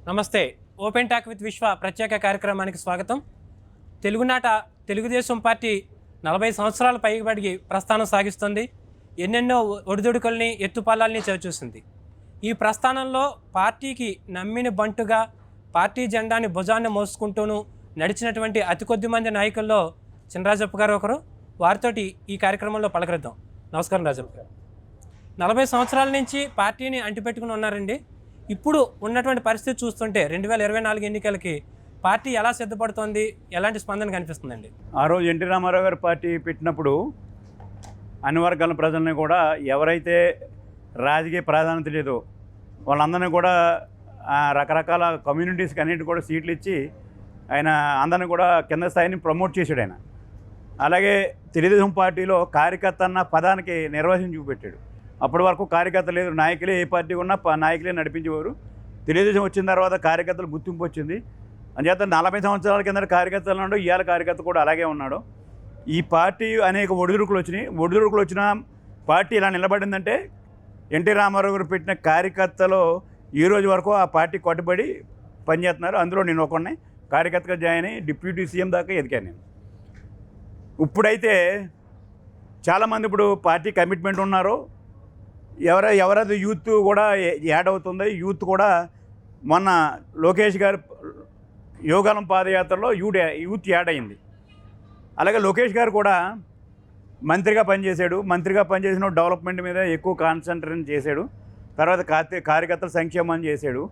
నమస్తే. Open talk with విశ్వ ప్రత్యేక కార్యక్రమానికి స్వాగతం. తెలుగునాట తెలుగుదేశం పార్టీ 40 సంవత్సరాల పైబడి ప్రస్థానం సాగిస్తుంది. ఎన్నెన్నో ఒడిదుడుకుల్ని ఎత్తుపల్లాల్ని చవిచూసింది. ఈ ప్రస్థానంలో పార్టీకి నమ్మిన బంటుగా పార్టీ జెండాని భుజాన్ని మోసుకుంటూను నడిచినటువంటి అతి కొద్ది మంది నాయకుల్లో చినరాజప్ప గారు ఒకరు. వారితోటి ఈ కార్యక్రమంలో పలకరిద్దాం. నమస్కారం రాజప్ప గారు. 40 సంవత్సరాల నుంచి పార్టీని అంటిపెట్టుకుని ఉన్నారండి. ఇప్పుడు ఉన్నటువంటి పరిస్థితి చూస్తుంటే 2024 ఎన్నికలకి పార్టీ ఎలా సిద్ధపడుతోంది, ఎలాంటి స్పందన కనిపిస్తుందండి? ఆ రోజు ఎన్టీ రామారావు గారు పార్టీ పెట్టినప్పుడు అన్ని వర్గాల ప్రజల్ని కూడా ఎవరైతే రాజకీయ ప్రాధాన్యత లేదో వాళ్ళందరినీ కూడా రకరకాల కమ్యూనిటీస్కి అన్నింటి కూడా సీట్లు ఇచ్చి ఆయన అందరినీ కూడా కింద స్థాయిని ప్రమోట్ చేశాడు ఆయన. అలాగే తెలుగుదేశం పార్టీలో కార్యకర్త అన్న పదానికి నిర్వచనం చూపెట్టాడు. అప్పటి వరకు కార్యకర్త లేదు, నాయకులే ఏ పార్టీ ఉన్నా నాయకులే నడిపించేవారు. తెలుగుదేశం వచ్చిన తర్వాత కార్యకర్తలు గుర్తింపు వచ్చింది. అంచేత 40 సంవత్సరాల కింద కార్యకర్తలు ఉన్నాడు, ఇవాళ కార్యకర్త కూడా అలాగే ఉన్నాడు. ఈ పార్టీ అనేక ఒడిదుడుకులు వచ్చినాయి. ఒడిదుడుకులు వచ్చిన పార్టీ ఇలా నిలబడిందంటే ఎన్టీ రామారావు గారు పెట్టిన కార్యకర్తలు ఈ రోజు వరకు ఆ పార్టీ కట్టుబడి పనిచేస్తున్నారు. అందులో నేను ఒకడిని కార్యకర్తగా జాయిన్ అయ్యి డిప్యూటీ సీఎం దాకా ఎదిగాను నేను. ఇప్పుడైతే చాలామంది ఇప్పుడు పార్టీ కమిట్మెంట్ ఉన్నారు. ఎవరైతే యూత్ కూడా యాడ్ అవుతుంది. యూత్ కూడా మొన్న లోకేష్ గారు యోగాలం పాదయాత్రలో యూత్ యాడ్ అయింది. అలాగే లోకేష్ గారు కూడా మంత్రిగా పనిచేశాడు. మంత్రిగా పనిచేసిన డెవలప్మెంట్ మీద ఎక్కువ కాన్సన్ట్రేషన్ చేశాడు. తర్వాత కార్యకర్తల సంక్షేమం చేశాడు.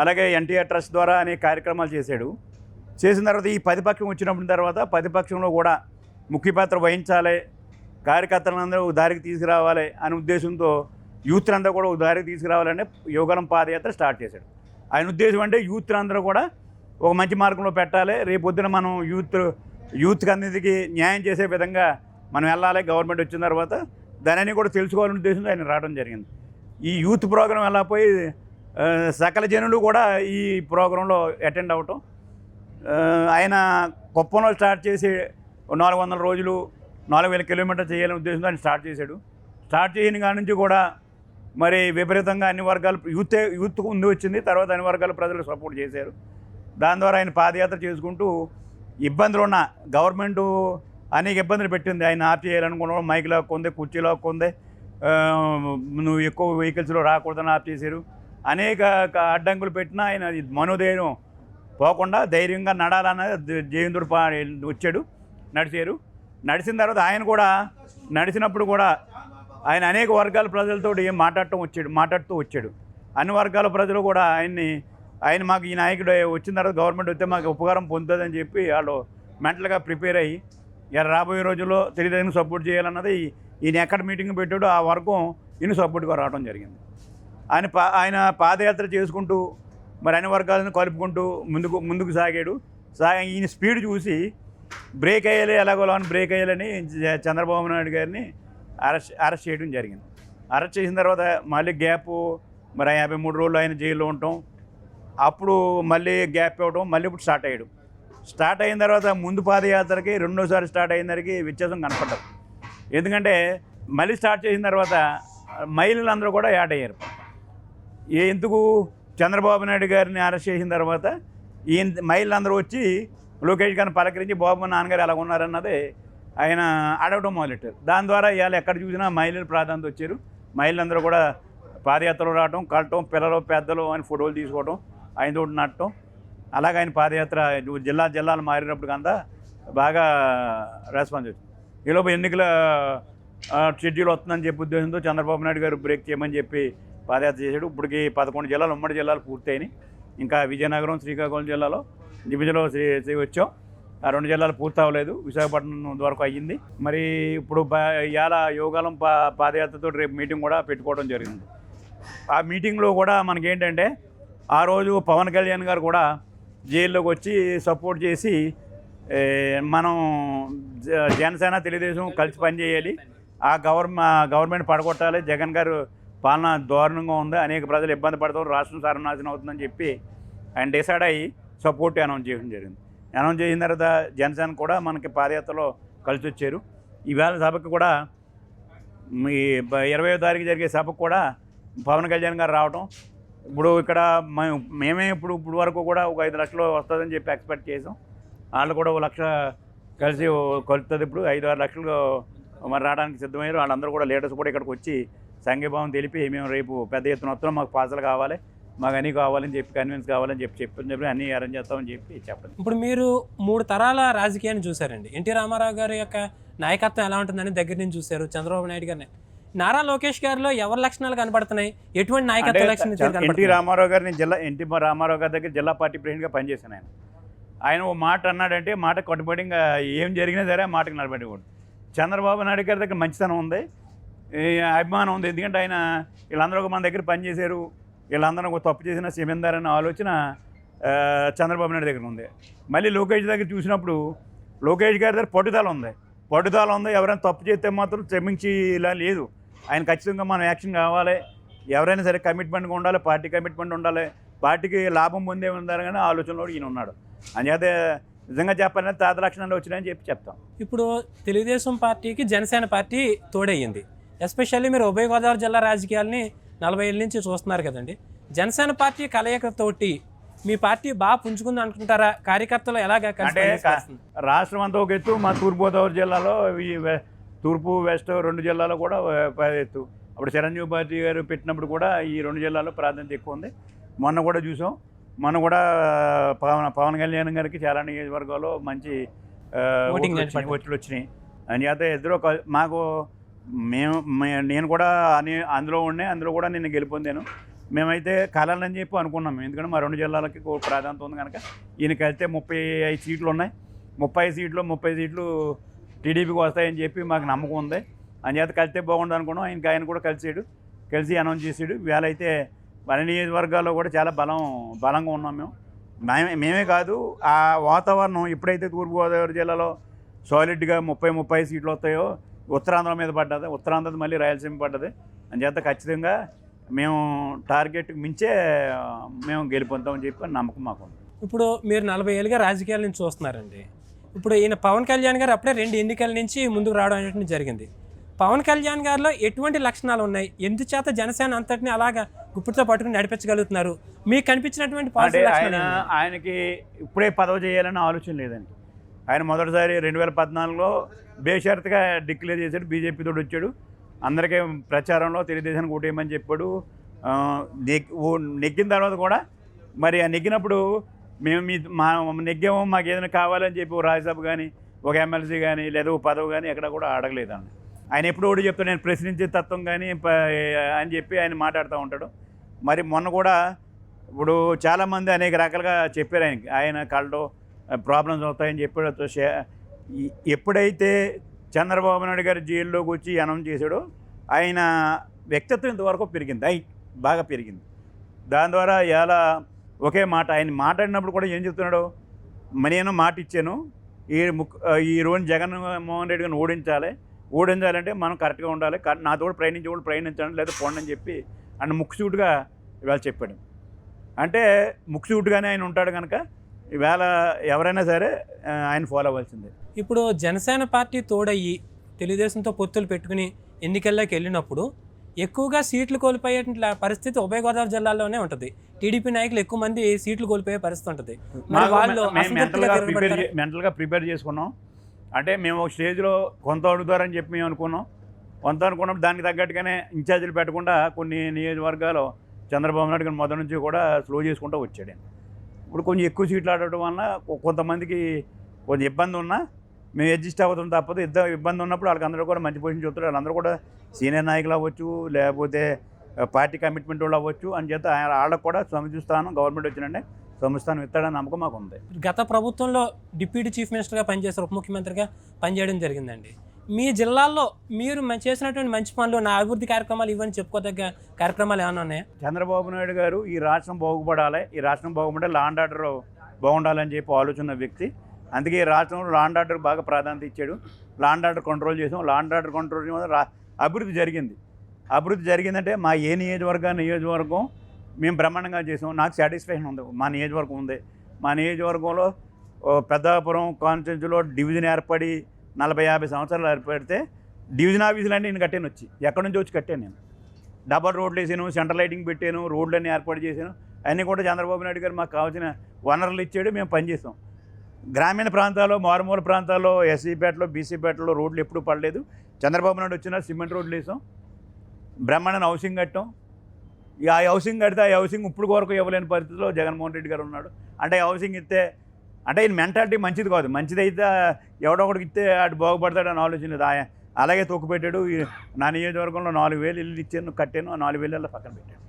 అలాగే ఎన్టీఆర్ ట్రస్ట్ ద్వారా అనేక కార్యక్రమాలు చేశాడు. చేసిన తర్వాత ఈ ప్రతిపక్షం వచ్చినప్పుడు తర్వాత ప్రతిపక్షంలో కూడా ముఖ్య పాత్ర వహించాలి, కార్యకర్తలందరూ దారికి తీసుకురావాలి అనే ఉద్దేశంతో యూత్ అందరూ కూడా దారికి తీసుకురావాలని యోగాలం పాదయాత్ర స్టార్ట్ చేశాడు. ఆయన ఉద్దేశం అంటే యూత్ అందరూ కూడా ఒక మంచి మార్గంలో పెట్టాలి, రేపొద్దున మనం యూత్కి అన్నిటికీ న్యాయం చేసే విధంగా మనం వెళ్ళాలి. గవర్నమెంట్ వచ్చిన తర్వాత దానిని కూడా తెలుసుకోవాలనే ఉద్దేశంతో ఆయన రావడం జరిగింది. ఈ యూత్ ప్రోగ్రాం వెళ్ళకపోయి సకల జనులు కూడా ఈ ప్రోగ్రాంలో అటెండ్ అవ్వటం. ఆయన కుప్పంలో స్టార్ట్ చేసి 400 రోజులు 4000 కిలోమీటర్లు చేయాలనే ఉద్దేశంతో ఆయన స్టార్ట్ చేశాడు. స్టార్ట్ చేసిన కాడి నుంచి కూడా మరి విపరీతంగా అన్ని వర్గాలు యూత్ ముందు వచ్చింది. తర్వాత అన్ని వర్గాల ప్రజలు సపోర్ట్ చేశారు. దాని ద్వారా ఆయన పాదయాత్ర చేసుకుంటూ ఇబ్బందులు ఉన్న గవర్నమెంటు అనేక ఇబ్బందులు పెట్టింది. ఆయన ఆఫ్ చేయాలనుకున్న మైక్ లాక్కుంది, కుర్చీ లాక్కుంది, నువ్వు ఎక్కువ వెహికల్స్లో రాకూడదని ఆఫ్ చేశారు. అనేక అడ్డంకులు పెట్టినా ఆయన మనోధైర్యం పోకుండా ధైర్యంగా నడాలన్నది జయేంద్రుడు వచ్చాడు, నడిచారు. నడిచిన తర్వాత ఆయన కూడా నడిచినప్పుడు కూడా ఆయన అనేక వర్గాల ప్రజలతో మాట్లాడుతూ వచ్చాడు. అన్ని వర్గాల ప్రజలు కూడా ఆయన మాకు ఈ నాయకుడు వచ్చిన తర్వాత గవర్నమెంట్ వస్తే మాకు ఉపకారం పొందుతుందని చెప్పి వాళ్ళు మెంటల్గా ప్రిపేర్ అయ్యి రాబోయే రోజుల్లో తెలుగుదేశం సపోర్ట్ చేయాలన్నది ఈయన ఎక్కడ మీటింగ్ పెట్టాడో ఆ వర్గం ఈయన సపోర్ట్గా రావడం జరిగింది. ఆయన పాదయాత్ర చేసుకుంటూ మరి అన్ని వర్గాలను కలుపుకుంటూ ముందుకు సాగాడు. ఈయన స్పీడ్ చూసి బ్రేక్ అయ్యాలి, ఎలాగో బ్రేక్ అయ్యాలని చంద్రబాబు నాయుడు గారిని అరెస్ట్ చేయడం జరిగింది. అరెస్ట్ చేసిన తర్వాత మళ్ళీ గ్యాప్ మరి 53 రోజులు ఆయన జైల్లో ఉండటం, అప్పుడు మళ్ళీ గ్యాప్ ఇవ్వడం, మళ్ళీ ఇప్పుడు స్టార్ట్ అయ్యాడు. స్టార్ట్ అయిన తర్వాత ముందు పాదయాత్రకి రెండోసారి స్టార్ట్ అయిన దానికి వ్యత్యాసం కనపడ్డదు. ఎందుకంటే మళ్ళీ స్టార్ట్ చేసిన తర్వాత మహిళలు అందరూ కూడా యాడ్ అయ్యారు. ఎందుకు చంద్రబాబు నాయుడు గారిని అరెస్ట్ చేసిన తర్వాత మహిళలందరూ వచ్చి లోకేష్ గారిని పలకరించి బాబు నాన్నగారు ఎలా ఉన్నారన్నది ఆయన అడగడం మొదలెట్టారు. దాని ద్వారా ఇవాళ ఎక్కడ చూసినా మహిళలు ప్రాధాన్యత వచ్చారు. మహిళలందరూ కూడా పాదయాత్రలు రావడం, కలటం, పిల్లలు పెద్దలు అని ఫోటోలు తీసుకోవడం, ఆయనతో నడటం. అలాగే ఆయన పాదయాత్ర జిల్లాలు మారినప్పుడు అంతా బాగా రెస్పాన్స్ వచ్చింది. ఈలోపు ఎన్నికల షెడ్యూల్ వస్తుందని చెప్పి ఉద్దేశంతో చంద్రబాబు నాయుడు గారు బ్రేక్ చేయమని చెప్పి పాదయాత్ర చేశాడు. ఇప్పటికి 11 జిల్లాలు, ఉమ్మడి జిల్లాలు పూర్తయినాయి. ఇంకా విజయనగరం, శ్రీకాకుళం జిల్లాలో డివిజన్లో వచ్చాం. ఆ 2 జిల్లాలు పూర్తి అవ్వలేదు, విశాఖపట్నం వరకు అయ్యింది. మరి ఇప్పుడు ఇవాళ యోగాలం పాదయాత్రతో రేపు మీటింగ్ కూడా పెట్టుకోవడం జరిగింది. ఆ మీటింగ్లో కూడా మనకేంటంటే ఆ రోజు పవన్ కళ్యాణ్ గారు కూడా జైల్లోకి వచ్చి సపోర్ట్ చేసి మనం జనసేన తెలుగుదేశం కలిసి పనిచేయాలి, ఆ గవర్నమెంట్ పడగొట్టాలి, జగన్ గారు పాలన దారుణంగా ఉంది, అనేక ప్రజలు ఇబ్బంది పడతారు, రాష్ట్రం సర్వనాశనం అవుతుందని చెప్పి ఆయన డిసైడ్ అయ్యి సపోర్ట్ అనౌన్స్ చేయడం జరిగింది. అనౌన్స్ చేసిన తర్వాత జనసేన కూడా మనకి పాదయాత్రలో కలిసి వచ్చారు. ఈవేళ సభకు కూడా ఈ 20వ తారీఖు జరిగే సభకు కూడా పవన్ కళ్యాణ్ గారు రావడం, ఇప్పుడు ఇక్కడ మేమే ఇప్పుడు వరకు కూడా ఒక 5 లక్షలు వస్తుందని చెప్పి ఎక్స్పెక్ట్ చేసాం. వాళ్ళు కూడా 1 లక్ష కలిసి కలుస్తుంది. ఇప్పుడు 5-6 లక్షలు మరి రావడానికి సిద్ధమయ్యారు. వాళ్ళందరూ కూడా లీడర్స్ కూడా ఇక్కడికి వచ్చి సంఘీభావం తెలిపి మేము రేపు పెద్ద ఎత్తున వస్తున్నాం, మాకు పాసలు కావాలి, మాకు అన్నీ కావాలని చెప్పి కన్విన్స్ కావాలని చెప్పి అన్నీ అరేంజ్ చేస్తామని చెప్పి చెప్పండి. ఇప్పుడు మీరు 3 తరాల రాజకీయాన్ని చూశారండి. ఎన్టీ రామారావు గారి యొక్క నాయకత్వం ఎలా ఉంటుందని దగ్గర నుంచి చూశారు. చంద్రబాబు నాయుడు గారిని, నారా లోకేష్ గారిలో ఎవరి లక్షణాలు కనబడుతున్నాయి, ఎటువంటి నాయకత్వ లక్షణాలు? ఎన్టీ రామారావు గారు, నేను ఎన్టీ రామారావు గారి దగ్గర జిల్లా పార్టీ ప్రెసిడెంట్గా పనిచేశాను. ఆయన ఓ మాట అన్నాడంటే మాట కట్టుబడి ఇంకా ఏం జరిగినా సరే ఆ మాటకు నిలబడి కూడా. చంద్రబాబు నాయుడు గారి దగ్గర మంచితనం ఉంది, అభిమానం ఉంది. ఎందుకంటే ఆయన వీళ్ళందరూ మన దగ్గర పనిచేశారు, వీళ్ళందరూ ఒక తప్పు చేసిన క్షమిందారన్న ఆలోచన చంద్రబాబు నాయుడు దగ్గర ఉంది. మళ్ళీ లోకేష్ దగ్గర చూసినప్పుడు లోకేష్ గారి దగ్గర పట్టుదల ఉంది. ఎవరైనా తప్పు చేస్తే మాత్రం క్షమించి ఇలా లేదు. ఆయన ఖచ్చితంగా మనం యాక్షన్ కావాలి, ఎవరైనా సరే కమిట్మెంట్గా ఉండాలి, పార్టీ కమిట్మెంట్ ఉండాలి, పార్టీకి లాభం పొందే ఉండాలి కానీ ఆలోచనలో ఈయన ఉన్నాడు. అంచేతే నిజంగా చెప్పాలంటే తాత లక్షణాలు వచ్చినాయని చెప్పి చెప్తాం. ఇప్పుడు తెలుగుదేశం పార్టీకి జనసేన పార్టీ తోడయ్యింది. ఎస్పెషల్లీ మీరు ఉభయ గోదావరి జిల్లా రాజకీయాలని 40 ఏళ్ళ నుంచి చూస్తున్నారు కదండి. జనసేన పార్టీ కలయికతోటి మీ పార్టీ బాగా పుంజుకుంది అనుకుంటారా? కార్యకర్తలు ఎలాగ అంటే రాష్ట్రం అంతా ఒక ఎత్తు, మా తూర్పుగోదావరి జిల్లాలో ఈ తూర్పు వెస్ట్ 2 జిల్లాలో కూడా ఎత్తు. అప్పుడు చిరంజీవి పార్టీ గారు పెట్టినప్పుడు కూడా ఈ 2 జిల్లాలో ప్రాధాన్యత ఎక్కువ ఉంది. మొన్న కూడా చూసాం, మొన్న కూడా పవన్ కళ్యాణ్ గారికి చాలా నియోజకవర్గాల్లో మంచి ఓట్లు వచ్చినాయి. అందుచేత ఇద్దరు మాకు నేను కూడా అందులో కూడా నేను గెలుపొందాను. మేమైతే కలాలని చెప్పి అనుకున్నాం, ఎందుకంటే మా 2 జిల్లాలకి ప్రాధాన్యత ఉంది కనుక. ఈయనకి వెళ్తే 35 సీట్లు ఉన్నాయి, 30 సీట్లు టీడీపీకి వస్తాయని చెప్పి మాకు నమ్మకం ఉంది. అందుచేత కలిస్తే బాగుండు అనుకున్నాం. ఆయన కూడా కలిసి అనౌన్స్ చేసాడు. ఇవాళ అయితే అన్ని నియోజకవర్గాల్లో కూడా చాలా బలంగా ఉన్నాం మేమే కాదు. ఆ వాతావరణం ఎప్పుడైతే తూర్పుగోదావరి జిల్లాలో సాలిడ్గా 30 సీట్లు వస్తాయో ఉత్తరాంధ్ర మీద పడ్డది, ఉత్తరాంధ్ర మళ్ళీ రాయలసీమ పడ్డది. అందుచేత ఖచ్చితంగా మేము టార్గెట్కి మించే మేము గెలుపొందామని చెప్పి నమ్మకం మాకు ఉంది. ఇప్పుడు మీరు 40 ఏళ్ళుగా రాజకీయాల నుంచి చూస్తున్నారండి. ఇప్పుడు ఈయన పవన్ కళ్యాణ్ గారు అప్పుడే 2 ఎన్నికల నుంచి ముందుకు రావడం అనేటువంటి జరిగింది. పవన్ కళ్యాణ్ గారిలో ఎటువంటి లక్షణాలు ఉన్నాయి? ఎందుచేత జనసేన అంతటిని అలాగా గుప్పితో పట్టుకుని నడిపించగలుగుతున్నారు? మీకు కనిపించినటువంటి ఆయనకి ఇప్పుడే పదవి చేయాలన్న ఆలోచన లేదండి. ఆయన మొదటిసారి 2014లో బేషరతుగా డిక్లేర్ చేశాడు, బీజేపీ తోడు వచ్చాడు, అందరికీ ప్రచారంలో తెలుగుదేశానికి ఓటేయమని చెప్పాడు. నెగ్గిన తర్వాత కూడా మరి ఆ నెగ్గినప్పుడు మేము నెగ్గాము, మాకు ఏదైనా కావాలని చెప్పి ఓ రాజ్యసభ కానీ ఒక ఎమ్మెల్సీ కానీ లేదా ఓ పదవి కానీ ఎక్కడ కూడా అడగలేదండి. ఆయన ఎప్పుడు ఒకటి చెప్తాడు, నేను ప్రశ్నించే తత్వం కానీ అని చెప్పి ఆయన మాట్లాడుతూ ఉంటాడు. మరి మొన్న కూడా ఇప్పుడు చాలామంది అనేక రకాలుగా చెప్పారు ఆయన కళ్ళలో ప్రాబ్లమ్స్ అవుతాయని చెప్పాడు. ఎప్పుడైతే చంద్రబాబు నాయుడు గారు జైల్లోకి వచ్చి అనౌన్స్ చేశాడో ఆయన వ్యక్తిత్వం ఇంతవరకు పెరిగింది, బాగా పెరిగింది. దాని ద్వారా ఇలా ఒకే మాట ఆయన మాట్లాడినప్పుడు కూడా ఏం చెప్తున్నాడు, నేను మాట ఇచ్చాను, ఈ రోజు జగన్మోహన్ రెడ్డి గారిని ఓడించాలంటే మనం కరెక్ట్గా ఉండాలి, నాతో కూడా ప్రయాణించాలి లేదా పోండి అని చెప్పి ఆయన ముక్కుసూటుగా ఇవాళ చెప్పాడు. అంటే ముక్కుసూటుగానే ఆయన ఉంటాడు కనుక ఇవాళ ఎవరైనా సరే ఆయన ఫాలో అవ్వాల్సిందే. ఇప్పుడు జనసేన పార్టీ తోడయ్యి తెలుగుదేశంతో పొత్తులు పెట్టుకుని ఎన్నికల్లోకి వెళ్ళినప్పుడు ఎక్కువగా సీట్లు కోల్పోయే పరిస్థితి ఉభయ గోదావరి జిల్లాలోనే ఉంటుంది. టీడీపీ నాయకులు ఎక్కువ మంది సీట్లు కోల్పోయే పరిస్థితి ఉంటుంది. వాళ్ళు మెంటల్గా ప్రిపేర్ చేసుకున్నాం. అంటే మేము ఒక స్టేజ్లో కొంత అడుగుతారని చెప్పి మేము అనుకున్నప్పుడు దానికి తగ్గట్టుగానే ఇన్ఛార్జీలు పెట్టకుండా కొన్ని నియోజకవర్గాలు చంద్రబాబు నాయుడు గారు మొదటి నుంచి కూడా స్లో చేసుకుంటూ వచ్చాడు. ఇప్పుడు కొంచెం ఎక్కువ సీట్లు ఆడటం వల్ల కొంతమందికి కొంచెం ఇబ్బంది ఉన్నా మేము అడ్జస్ట్ అవ్వడం తప్పదు. ఇబ్బంది ఉన్నప్పుడు వాళ్ళందరూ కూడా మంచి పొజిషన్ చూస్తారు. వాళ్ళందరూ కూడా సీనియర్ నాయకులు అవ్వచ్చు, లేకపోతే పార్టీ కమిట్మెంట్ వాళ్ళు అవ్వచ్చు అని చేత వాళ్ళకు కూడా సముచిస్తానం గవర్నమెంట్ వచ్చినంటే సంస్థానం ఇస్తాడని నమ్మకం మాకు ఉంది. గత ప్రభుత్వంలో డిప్యూటీ చీఫ్ మినిస్టర్గా పనిచేశారు, ఉప ముఖ్యమంత్రిగా పనిచేయడం జరిగిందండి. మీ జిల్లాల్లో మీరు చేసినటువంటి మంచి పనులు, నా అభివృద్ధి కార్యక్రమాలు ఇవన్నీ చెప్పుకోదగ్గ కార్యక్రమాలు ఏమైనా ఉన్నాయా? చంద్రబాబు నాయుడు గారు ఈ రాష్ట్రం బాగుపడాలి, ఈ రాష్ట్రం బాగుపడే లా అండ్ ఆర్డర్ బాగుండాలని చెప్పి ఆలోచన వ్యక్తి. అందుకే ఈ రాష్ట్రంలో లా అండ్ ఆర్డర్ బాగా ప్రాధాన్యత ఇచ్చాడు. లా అండ్ ఆర్డర్ కంట్రోల్ చేసాం. లా అండ్ ఆర్డర్ కంట్రోల్ అభివృద్ధి జరిగిందంటే మా నియోజకవర్గం మేము బ్రహ్మాండంగా చేసాం. నాకు సాటిస్ఫాక్షన్ ఉంది. మా నియోజకవర్గం ఉంది. మా నియోజకవర్గంలో పెద్దాపురం కాన్స్టిట్యూన్సీలో డివిజన్ ఏర్పడి 40-50 సంవత్సరాలు ఏర్పడితే డివిజన్ ఆఫీసులన్నీ నేను కట్టాను, ఎక్కడి నుంచి వచ్చి కట్టాను నేను. డబల్ రోడ్లు వేసాను, సెంట్రల్ లైటింగ్ పెట్టాను, రోడ్లన్నీ ఏర్పాటు చేశాను. అన్నీ కూడా చంద్రబాబు నాయుడు గారు మాకు కావాల్సిన వనరులు ఇచ్చాడు, మేము పనిచేస్తాం. గ్రామీణ ప్రాంతాల్లో, మారుమూల ప్రాంతాల్లో, ఎస్సీపేటలో, బీసీపేటలో రోడ్లు ఎప్పుడూ పడలేదు. చంద్రబాబు నాయుడు వచ్చినా సిమెంట్ రోడ్లు వేసాం, బ్రహ్మాండమైన హౌసింగ్ కట్టాం. ఇక ఆ హౌసింగ్ కడితే ఆ హౌసింగ్ ఇప్పుడు వరకు ఇవ్వలేని పరిస్థితిలో జగన్మోహన్ రెడ్డి గారు ఉన్నాడు. అంటే హౌసింగ్ ఇస్తే అంటే ఈయన మెంటాలిటీ మంచిది కాదు. మంచిదైతే ఎవడో ఒకడికి ఇస్తే అటు బాగుపడతాడని ఆలోచన లేదు. అలాగే తొక్కుపెట్టాడు. నా నియోజకవర్గంలో 4,000 ఇల్లు ఇచ్చాను, కట్టాను, ఆ 4,000 పక్కన పెట్టాడు.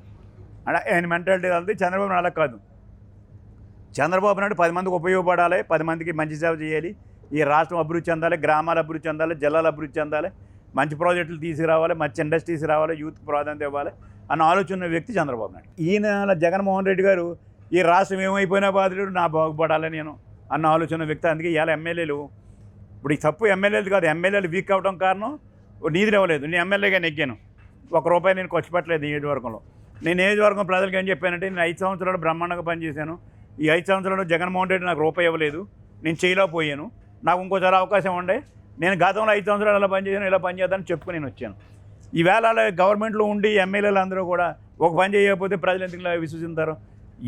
అంటే ఆయన మెంటాలిటీ కలిసి చంద్రబాబు నాయుడు అలా కాదు. చంద్రబాబు నాయుడు 10 మందికి ఉపయోగపడాలి, 10 మందికి మంచి సేవ చేయాలి, ఈ రాష్ట్రం అభివృద్ధి చెందాలి, గ్రామాలు అభివృద్ధి చెందాలి, జిల్లాలు అభివృద్ధి చెందాలి, మంచి ప్రాజెక్టులు తీసుకురావాలి, మంచి ఇండస్ట్రీస్ రావాలి, యూత్కి ప్రాధాన్యత ఇవ్వాలి అన్న ఆలోచన ఉన్న వ్యక్తి చంద్రబాబు నాయుడు. ఈయన జగన్మోహన్ రెడ్డి గారు ఈ రాష్ట్రం ఏమైపోయినా బాధ్యుడు, నా బాగుపడాలి నేను అన్న ఆలోచన వ్యక్తి. అందుకే ఇవాళ ఎమ్మెల్యేలు ఇప్పుడు ఈ తప్పు ఎమ్మెల్యేలు కాదు, ఎమ్మెల్యేలు వీక్ అవ్వడం కారణం నీది ఇవ్వలేదు. నేను ఎమ్మెల్యేగా నెగ్గాను, ₹1 నేను ఖర్చు పెట్టలేదు నియోజకవర్గంలో. నేను నియోజకవర్గం ప్రజలకు ఏం చెప్పానంటే, నేను 5 సంవత్సరాలు బ్రహ్మాండంగా పనిచేశాను, ఈ 5 సంవత్సరాలు జగన్మోహన్ రెడ్డి నాకు రూపాయి ఇవ్వలేదు, నేను చేయలేకపోయాను, నాకు ఇంకోసారి అవకాశం ఉండే, నేను గతంలో 5 సంవత్సరాలు ఇలా పనిచేసాను, ఇలా పనిచేద్దామని చెప్పుకుని నేను వచ్చాను. ఈవేళ గవర్నమెంట్లో ఉండి ఎమ్మెల్యేలు అందరూ కూడా ఒక పని చేయకపోతే ప్రజలు ఎందుకు ఇలా విశ్వసిస్తారు?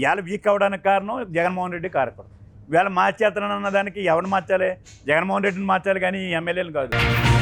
ఇవాళ వీక్ అవ్వడానికి కారణం జగన్మోహన్ రెడ్డి కారకుడు. ఇవాళ మార్చేస్తానన్న దానికి ఎవరిని మార్చాలి? జగన్మోహన్ రెడ్డిని మార్చాలి కానీ ఎమ్మెల్యేలు కాదు.